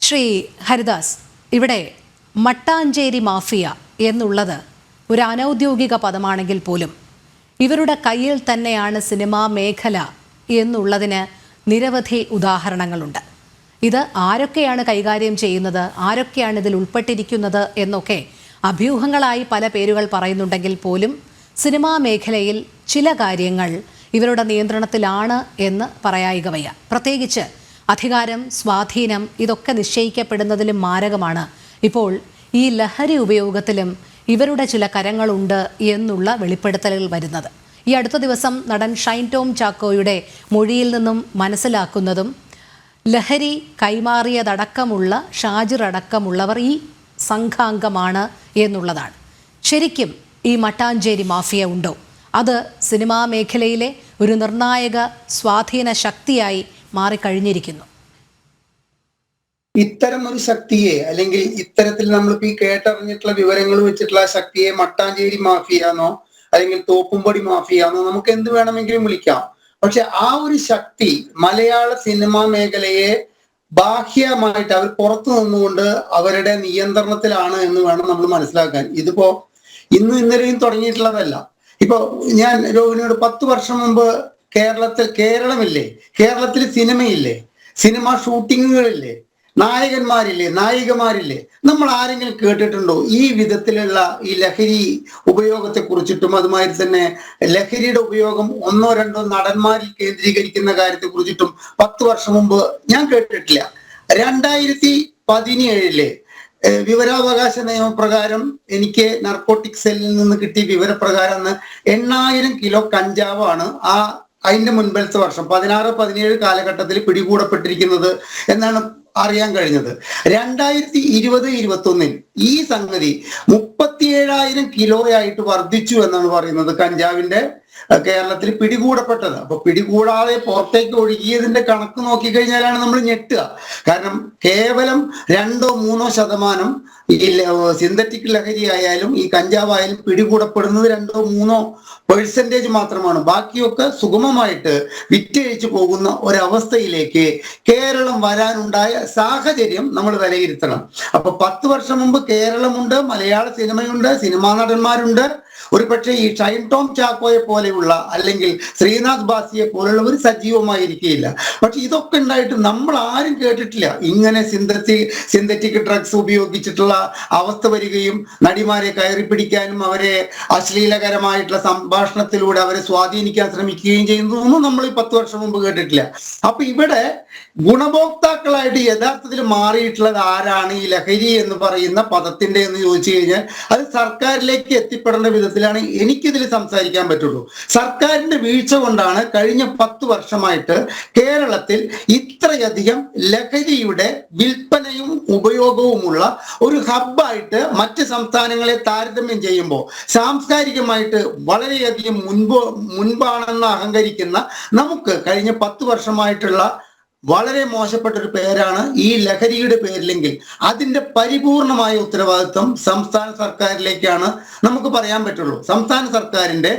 ശ്രീ ഹരിദാസ്, ഇവിടെ മട്ടാഞ്ചേരി മാഫിയ എന്നുള്ളത് ഒരു അനൗദ്യോഗിക പദമാണെങ്കിൽ പോലും ഇവരുടെ കയ്യിൽ തന്നെയാണ് സിനിമാ മേഖല എന്നുള്ളതിന് നിരവധി ഉദാഹരണങ്ങളുണ്ട്. ഇത് ആരൊക്കെയാണ് കൈകാര്യം ചെയ്യുന്നത്, ആരൊക്കെയാണ് ഇതിൽ ഉൾപ്പെട്ടിരിക്കുന്നത് എന്നൊക്കെ അഭ്യൂഹങ്ങളായി പല പേരുകൾ പറയുന്നുണ്ടെങ്കിൽ പോലും സിനിമാ മേഖലയിൽ ചില കാര്യങ്ങൾ ഇവരുടെ നിയന്ത്രണത്തിലാണ് എന്ന് പറയായിക വയ്യ. പ്രത്യേകിച്ച് അധികാരം, സ്വാധീനം ഇതൊക്കെ നിശ്ചയിക്കപ്പെടുന്നതിലും മാരകമാണ് ഇപ്പോൾ ഈ ലഹരി ഉപയോഗത്തിലും ഇവരുടെ ചില കരങ്ങളുണ്ട് എന്നുള്ള വെളിപ്പെടുത്തലുകൾ വരുന്നത്. ഈ അടുത്ത ദിവസം നടൻ ഷൈൻ ടോം ചാക്കോയുടെ മൊഴിയിൽ നിന്നും മനസ്സിലാക്കുന്നതും ലഹരി കൈമാറിയതടക്കമുള്ള ഷാജിർ അടക്കമുള്ളവർ ഈ സംഘാംഗമാണ് എന്നുള്ളതാണ്. ശരിക്കും ഈ മട്ടാഞ്ചേരി മാഫിയ ഉണ്ടോ? അത് സിനിമാ മേഖലയിലെ ഒരു നിർണായക സ്വാധീന ശക്തിയായി മാറിക്കഴിഞ്ഞിരിക്കുന്നു. ഇത്തരം ഒരു ശക്തിയെ, അല്ലെങ്കിൽ ഇത്തരത്തിൽ നമ്മളിപ്പോ ഈ കേട്ടറിഞ്ഞിട്ടുള്ള വിവരങ്ങൾ വെച്ചിട്ടുള്ള ശക്തിയെ മട്ടാഞ്ചേരി മാഫിയാന്നോ അല്ലെങ്കിൽ തോപ്പുംപടി മാഫിയാന്നോ നമുക്ക് എന്ത് വേണമെങ്കിലും വിളിക്കാം. പക്ഷെ ആ ഒരു ശക്തി മലയാള സിനിമാ മേഖലയെ ബാഹ്യമായിട്ട് അവർ പുറത്തു നിന്നുകൊണ്ട് അവരുടെ നിയന്ത്രണത്തിലാണ് എന്ന് വേണം നമ്മൾ മനസ്സിലാക്കാൻ. ഇതിപ്പോ ഇന്നും ഇന്നലെയും തുടങ്ങിയിട്ടുള്ളതല്ല. ഇപ്പൊ ഞാൻ രോഹിണിയോട് 10 വർഷം മുമ്പ് കേരളമില്ലേ, കേരളത്തിൽ സിനിമയില്ലേ, സിനിമ ഷൂട്ടിങ്ങുകളില്ലേ, നായകന്മാരില്ലേ, നായികമാരില്ലേ, നമ്മൾ ആരെങ്കിലും കേട്ടിട്ടുണ്ടോ ഈ വിധത്തിലുള്ള ഈ ലഹരി ഉപയോഗത്തെ കുറിച്ചിട്ടും അതുമാതിരി തന്നെ ലഹരിയുടെ ഉപയോഗം ഒന്നോ രണ്ടോ നടന്മാരിൽ കേന്ദ്രീകരിക്കുന്ന കാര്യത്തെ കുറിച്ചിട്ടും 10 വർഷം മുമ്പ് ഞാൻ കേട്ടിട്ടില്ല. 2017 വിവരാവകാശ നിയമപ്രകാരം എനിക്ക് നർക്കോട്ടിക് സെല്ലിൽ നിന്ന് കിട്ടിയ വിവരപ്രകാരം 8000 കിലോ കഞ്ചാവാണ് അതിന്റെ മുൻപത്തെ വർഷം 16-17 കാലഘട്ടത്തിൽ പിടികൂടപ്പെട്ടിരിക്കുന്നത് എന്നാണ് അറിയാൻ കഴിഞ്ഞത്. 2020-21 ഈ സംഗതി 37,000 കിലോയായിട്ട് വർദ്ധിച്ചു എന്നാണ് പറയുന്നത് കഞ്ചാവിന്റെ കേരളത്തിൽ പിടികൂടപ്പെട്ടത്. അപ്പൊ പിടികൂടാതെ പുറത്തേക്ക് ഒഴുകിയതിന്റെ കണക്ക് നോക്കിക്കഴിഞ്ഞാലാണ് നമ്മൾ ഞെട്ടുക. കാരണം കേവലം 2-3% ഈ സിന്തറ്റിക് ലഹരി ആയാലും ഈ കഞ്ചാവായാലും പിടികൂടപ്പെടുന്നത് 2-3% മാത്രമാണ്. ബാക്കിയൊക്കെ സുഗമമായിട്ട് വിറ്റഴിച്ചു പോകുന്ന ഒരവസ്ഥയിലേക്ക് കേരളം വരാനുണ്ടായ സാഹചര്യം നമ്മൾ വിലയിരുത്തണം. അപ്പൊ 10 വർഷം മുമ്പ് കേരളമുണ്ട്, മലയാള സിനിമയുണ്ട്, സിനിമാ നടന്മാരുണ്ട്. ഒരു പക്ഷേ ഈ ഷൈൻ ടോം ചാക്കോയെ പോലെയുള്ള അല്ലെങ്കിൽ ശ്രീനാഥ് ബാസിയെ പോലുള്ളവർ സജീവമായിരിക്കുകയില്ല. പക്ഷെ ഇതൊക്കെ ഉണ്ടായിട്ട് നമ്മൾ ആരും കേട്ടിട്ടില്ല ഇങ്ങനെ സിന്തറ്റിക് ഡ്രഗ്സ് ഉപയോഗിച്ചിട്ടുള്ള അവസ്ഥ വരികയും നടിമാരെ കയറി പിടിക്കാനും അവരെ അശ്ലീലകരമായിട്ടുള്ള സംഭാഷണത്തിലൂടെ അവരെ സ്വാധീനിക്കാൻ ശ്രമിക്കുകയും ചെയ്യുന്നതൊന്നും നമ്മൾ 10 വർഷം മുമ്പ് കേട്ടിട്ടില്ല. അപ്പൊ ഇവിടെ ഗുണഭോക്താക്കളായിട്ട് യഥാർത്ഥത്തിൽ മാറിയിട്ടുള്ളത് ആരാണ് ഈ ലഹരി എന്ന് പറയുന്ന പദത്തിന്റെ എന്ന് ചോദിച്ചു കഴിഞ്ഞാൽ അത് സർക്കാരിലേക്ക് എത്തിപ്പെടേണ്ട വിധത്തിലാണ് എനിക്കിതിൽ സംസാരിക്കാൻ പറ്റുള്ളൂ. സർക്കാരിന്റെ വീഴ്ച കൊണ്ടാണ് കഴിഞ്ഞ 10 വർഷമായിട്ട് കേരളത്തിൽ ഇത്രയധികം ലഹരിയുടെ വിൽപ്പനയും ഉപയോഗവുമുള്ള ഒരു ഹബ്ബായിട്ട് മറ്റ് സംസ്ഥാനങ്ങളെ താരതമ്യം ചെയ്യുമ്പോൾ സാംസ്കാരികമായിട്ട് വളരെയധികം മുൻപാണെന്ന് അഹങ്കരിക്കുന്ന നമുക്ക് കഴിഞ്ഞ 10 വർഷമായിട്ടുള്ള വളരെ മോശപ്പെട്ട ഒരു പേരാണ് ഈ ലഹരിയുടെ പേരിലെങ്കിൽ അതിന്റെ പരിപൂർണമായ ഉത്തരവാദിത്വം സംസ്ഥാന സർക്കാരിലേക്കാണ് നമുക്ക് പറയാൻ പറ്റുള്ളൂ. സംസ്ഥാന സർക്കാരിന്റെ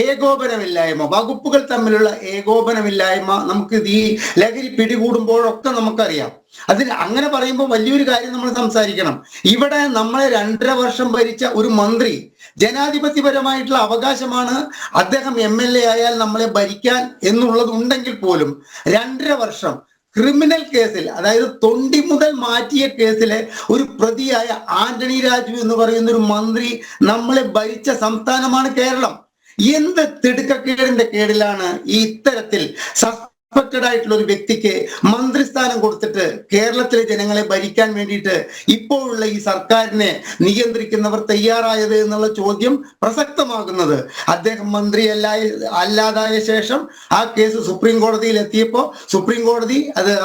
ഏകോപനമില്ലായ്മ, വകുപ്പുകൾ തമ്മിലുള്ള ഏകോപനമില്ലായ്മ നമുക്ക് ഈ ലഹരി പിടികൂടുമ്പോഴൊക്കെ നമുക്കറിയാം. അതിൽ അങ്ങനെ പറയുമ്പോൾ വലിയൊരു കാര്യം നമ്മൾ സംസാരിക്കണം. ഇവിടെ നമ്മളെ 2.5 വർഷം ഭരിച്ച ഒരു മന്ത്രി, ജനാധിപത്യപരമായിട്ടുള്ള അവകാശമാണ് അദ്ദേഹം MLA ആയാൽ നമ്മളെ ഭരിക്കാൻ എന്നുള്ളത് ഉണ്ടെങ്കിൽ പോലും 2.5 വർഷം ക്രിമിനൽ കേസിൽ, അതായത് തൊണ്ടി മുതൽ മാറ്റിയ കേസിലെ ഒരു പ്രതിയായ ആന്റണി രാജു എന്ന് പറയുന്ന ഒരു മന്ത്രി നമ്മളെ ഭരിച്ച സംസ്ഥാനമാണ് കേരളം. എന്ത് തിടുക്കക്കേടിന്റെ കേടിലാണ് ഈ ഇത്തരത്തിൽ സസ്പെക്റ്റഡ് ആയിട്ടുള്ള ഒരു വ്യക്തിക്ക് മന്ത്രിസ്ഥാനം കൊടുത്തിട്ട് കേരളത്തിലെ ജനങ്ങളെ ഭരിക്കാൻ വേണ്ടിയിട്ട് ഇപ്പോഴുള്ള ഈ സർക്കാരിനെ നിയന്ത്രിക്കുന്നവർ തയ്യാറായത് എന്നുള്ള ചോദ്യം പ്രസക്തമാകുന്നത്. അദ്ദേഹം അല്ലാതായ ശേഷം ആ കേസ് സുപ്രീം കോടതിയിൽ എത്തിയപ്പോൾ സുപ്രീം കോടതി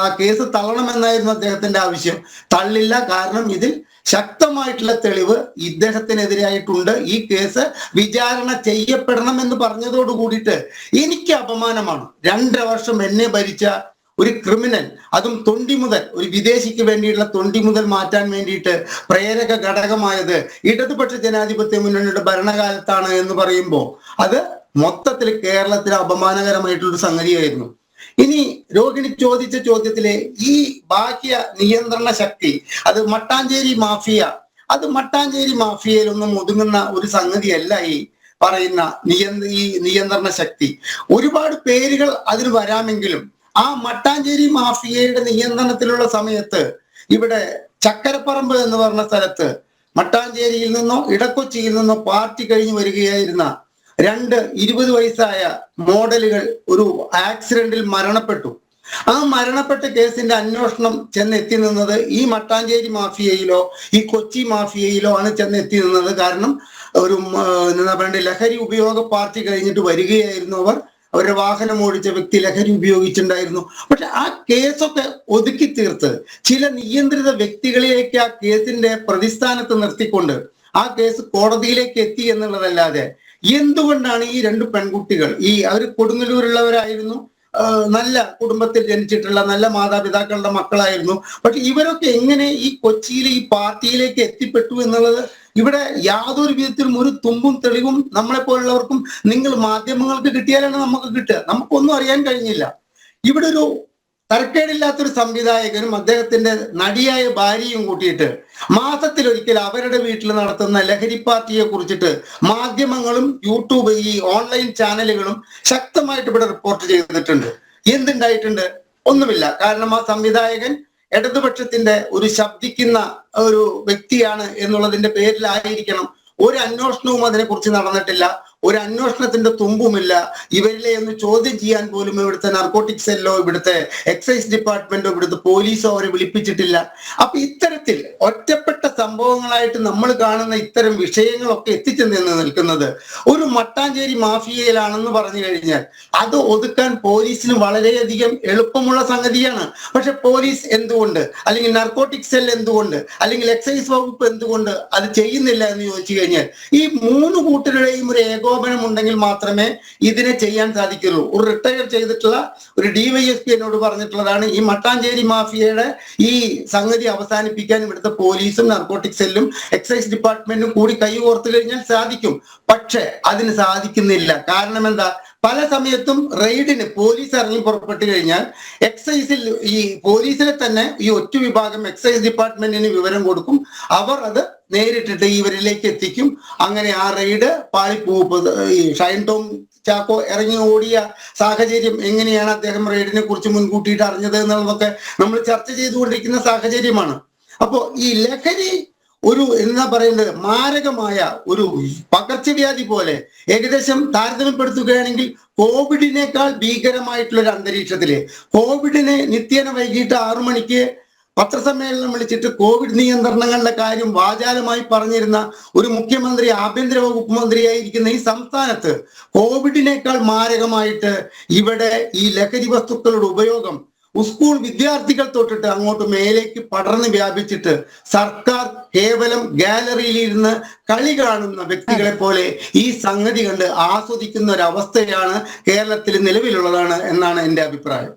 ആ കേസ് തള്ളണമെന്നായിരുന്നു അദ്ദേഹത്തിന്റെ ആവശ്യം. തള്ളില്ല. കാരണം ഇതിൽ ശക്തമായിട്ടുള്ള തെളിവ് ഇദ്ദേഹത്തിനെതിരായിട്ടുണ്ട്. ഈ കേസ് വിചാരണ ചെയ്യപ്പെടണം എന്ന് പറഞ്ഞതോട് കൂടിയിട്ട് എനിക്ക് അപമാനമാണ്. 2.5 വർഷം എന്നെ ഭരിച്ച ഒരു ക്രിമിനൽ, അതും തൊണ്ടി മുതൽ, ഒരു വിദേശിക്ക് വേണ്ടിയുള്ള തൊണ്ടി മുതൽ മാറ്റാൻ വേണ്ടിയിട്ട് പ്രേരക ഘടകമായത് ഇടതുപക്ഷ ജനാധിപത്യ മുന്നണിയുടെ ഭരണകാലത്താണ് എന്ന് പറയുമ്പോൾ അത് മൊത്തത്തിൽ കേരളത്തിന് അപമാനകരമായിട്ടുള്ളൊരു സംഗതിയായിരുന്നു. ഇനി രോഹിണി ചോദിച്ച ചോദ്യത്തിലെ ഈ ബാഹ്യ നിയന്ത്രണ ശക്തി, അത് മട്ടാഞ്ചേരി മാഫിയ, അത് മട്ടാഞ്ചേരി മാഫിയയിലൊന്നും ഒതുങ്ങുന്ന ഒരു സംഗതിയല്ല ഈ പറയുന്ന ഈ നിയന്ത്രണ ശക്തി. ഒരുപാട് പേരുകൾ അതിന് വരാമെങ്കിലും ആ മട്ടാഞ്ചേരി മാഫിയയുടെ നിയന്ത്രണത്തിലുള്ള സമയത്ത് ഇവിടെ ചക്കരപ്പറമ്പ് എന്ന് പറഞ്ഞ സ്ഥലത്ത് മട്ടാഞ്ചേരിയിൽ നിന്നോ ഇടക്കൊച്ചിയിൽ നിന്നോ പാർട്ടി കഴിഞ്ഞു വരികയായിരുന്ന 20 വയസ്സായ മോഡലുകൾ ഒരു ആക്സിഡന്റിൽ മരണപ്പെട്ടു. ആ മരണപ്പെട്ട കേസിന്റെ അന്വേഷണം ചെന്നെത്തി നിന്നത് ഈ മട്ടാഞ്ചേരി മാഫിയയിലോ ഈ കൊച്ചി മാഫിയയിലോ ആണ് ചെന്നെത്തി നിന്നത്. കാരണം ഒരു എന്താ പറയണ്ടേ, ലഹരി ഉപയോഗ പാർട്ടി കഴിഞ്ഞിട്ട് വരികയായിരുന്നു അവർ. അവരുടെ വാഹനം ഓടിച്ച വ്യക്തി ലഹരി ഉപയോഗിച്ചിട്ടുണ്ടായിരുന്നു. പക്ഷെ ആ കേസൊക്കെ ഒതുക്കി തീർത്ത് ചില നിയന്ത്രിത വ്യക്തികളിലേക്ക് ആ കേസിന്റെ പ്രതിസ്ഥാനത്ത് നിർത്തിക്കൊണ്ട് ആ കേസ് കോടതിയിലേക്ക് എത്തി എന്നുള്ളതല്ലാതെ എന്തുകൊണ്ടാണ് ഈ 2 പെൺകുട്ടികൾ, അവർ കൊടുങ്ങല്ലൂരുള്ളവരായിരുന്നു, നല്ല കുടുംബത്തിൽ ജനിച്ചിട്ടുള്ള നല്ല മാതാപിതാക്കളുടെ മക്കളായിരുന്നു, പക്ഷെ ഇവരൊക്കെ എങ്ങനെ ഈ കൊച്ചിയിൽ ഈ പാർട്ടിയിലേക്ക് എത്തിപ്പെട്ടു എന്നുള്ളത് ഇവിടെ യാതൊരു വിധത്തിലും ഒരു തുമ്പും തെളിവും നമ്മളെ പോലുള്ളവർക്കും നിങ്ങൾ മാധ്യമങ്ങൾക്ക് കിട്ടിയാലാണ് നമുക്ക് കിട്ടുക. നമുക്കൊന്നും അറിയാൻ കഴിഞ്ഞില്ല. ഇവിടെ ഒരു തരക്കേടില്ലാത്തൊരു സംവിധായകനും അദ്ദേഹത്തിന്റെ നടിയായ ഭാര്യയും കൂട്ടിയിട്ട് മാസത്തിലൊരിക്കൽ അവരുടെ വീട്ടിൽ നടത്തുന്ന ലഹരി പാർട്ടിയെ കുറിച്ചിട്ട് മാധ്യമങ്ങളും യൂട്യൂബ് ഈ ഓൺലൈൻ ചാനലുകളും ശക്തമായിട്ട് ഇവിടെ റിപ്പോർട്ട് ചെയ്തിട്ടുണ്ട്. എന്തുണ്ടായിട്ടുണ്ട്? ഒന്നുമില്ല. കാരണം ആ സംവിധായകൻ ഇടതുപക്ഷത്തിന്റെ ഒരു ശബ്ദിക്കുന്ന ഒരു വ്യക്തിയാണ് എന്നുള്ളതിന്റെ പേരിലായിരിക്കണം ഒരു അന്വേഷണവും അതിനെക്കുറിച്ച് നടന്നിട്ടില്ല. ഒരു അന്വേഷണത്തിന്റെ തുമ്പുമില്ല. ഇവരിലെ ഒന്ന് ചോദ്യം ചെയ്യാൻ പോലും ഇവിടുത്തെ നർക്കോട്ടിക് സെല്ലോ ഇവിടുത്തെ എക്സൈസ് ഡിപ്പാർട്ട്മെന്റോ ഇവിടുത്തെ പോലീസോ അവരെ വിളിപ്പിച്ചിട്ടില്ല. അപ്പൊ ഇത്തരത്തിൽ ഒറ്റപ്പെട്ട സംഭവങ്ങളായിട്ട് നമ്മൾ കാണുന്ന ഇത്തരം വിഷയങ്ങളൊക്കെ എത്തിച്ചെന്ന് നിൽക്കുന്നത് ഒരു മട്ടാഞ്ചേരി മാഫിയയിലാണെന്ന് പറഞ്ഞു കഴിഞ്ഞാൽ അത് ഒതുക്കാൻ പോലീസിന് വളരെയധികം എളുപ്പമുള്ള സംഗതിയാണ്. പക്ഷെ പോലീസ് എന്തുകൊണ്ട്, അല്ലെങ്കിൽ നർക്കോട്ടിക് സെൽ എന്തുകൊണ്ട്, അല്ലെങ്കിൽ എക്സൈസ് വകുപ്പ് എന്തുകൊണ്ട് അത് ചെയ്യുന്നില്ല എന്ന് ചോദിച്ചു കഴിഞ്ഞാൽ ഈ 3 കൂട്ടരുടെയും ഒരു ഏകോപനം ഉണ്ടെങ്കിൽ മാത്രമേ ഇതിനെ ചെയ്യാൻ സാധിക്കുള്ളൂ. ഒരു റിട്ടയർ ചെയ്തിട്ടുള്ള ഒരു DYSP എന്നോട് പറഞ്ഞിട്ടുള്ളതാണ്, ഈ മട്ടാഞ്ചേരി മാഫിയയുടെ ഈ സംഗതി അവസാനിപ്പിക്കാൻ ഇവിടുത്തെ പോലീസും നർക്കോട്ടിക് സെല്ലും എക്സൈസ് ഡിപ്പാർട്ട്മെന്റും കൂടി കൈകോർത്തു കഴിഞ്ഞാൽ സാധിക്കും. പക്ഷെ അതിന് സാധിക്കുന്നില്ല. കാരണം എന്താ? പല സമയത്തും റെയ്ഡിന് പോലീസ് ഇറങ്ങി പുറപ്പെട്ടു കഴിഞ്ഞാൽ എക്സൈസിൽ ഈ പോലീസിലെ തന്നെ ഈ ഒറ്റ വിഭാഗം എക്സൈസ് ഡിപ്പാർട്ട്മെന്റിന് വിവരം കൊടുക്കും. അവർ അത് നേരിട്ടിട്ട് ഇവരിലേക്ക് എത്തിക്കും. അങ്ങനെ ആ റെയ്ഡ് പാളിപ്പോവും. ഈ ഷൈൻ ടോം ചാക്കോ ഇറങ്ങി ഓടിയ സാഹചര്യം എങ്ങനെയാണ് അദ്ദേഹം റെയ്ഡിനെ കുറിച്ച് മുൻകൂട്ടിയിട്ട് അറിഞ്ഞത് എന്നുള്ളതൊക്കെ നമ്മൾ ചർച്ച ചെയ്തുകൊണ്ടിരിക്കുന്ന സാഹചര്യമാണ്. അപ്പോ ഈ ലഹരി ഒരു എന്താ പറയുന്നത്, മാരകമായ ഒരു പകർച്ചവ്യാധി പോലെ ഏകദേശം താരതമ്യപ്പെടുത്തുകയാണെങ്കിൽ കോവിഡിനേക്കാൾ ഭീകരമായിട്ടുള്ള ഒരു അന്തരീക്ഷത്തില് കോവിഡിനെ നിത്യേന വൈകിട്ട് 6 മണിക്ക് പത്രസമ്മേളനം വിളിച്ചിട്ട് കോവിഡ് നിയന്ത്രണങ്ങളുടെ കാര്യം വാചാലമായി പറഞ്ഞിരുന്ന ഒരു മുഖ്യമന്ത്രി, ആഭ്യന്തര വകുപ്പ് മന്ത്രിയായിരിക്കുന്ന ഈ സംസ്ഥാനത്ത് കോവിഡിനേക്കാൾ മാരകമായിട്ട് ഇവിടെ ഈ ലഹരി വസ്തുക്കളുടെ ഉപയോഗം സ്കൂൾ വിദ്യാർത്ഥികൾ തൊട്ടിട്ട് അങ്ങോട്ട് മേലേക്ക് പടർന്ന് വ്യാപിച്ചിട്ട് സർക്കാർ കേവലം ഗാലറിയിലിരുന്ന് കളി കാണുന്ന വ്യക്തികളെ പോലെ ഈ സംഗതി കണ്ട് ആസ്വദിക്കുന്ന ഒരു അവസ്ഥയാണ് കേരളത്തിൽ നിലവിലുള്ളതാണ് എന്നാണ് എൻ്റെ അഭിപ്രായം.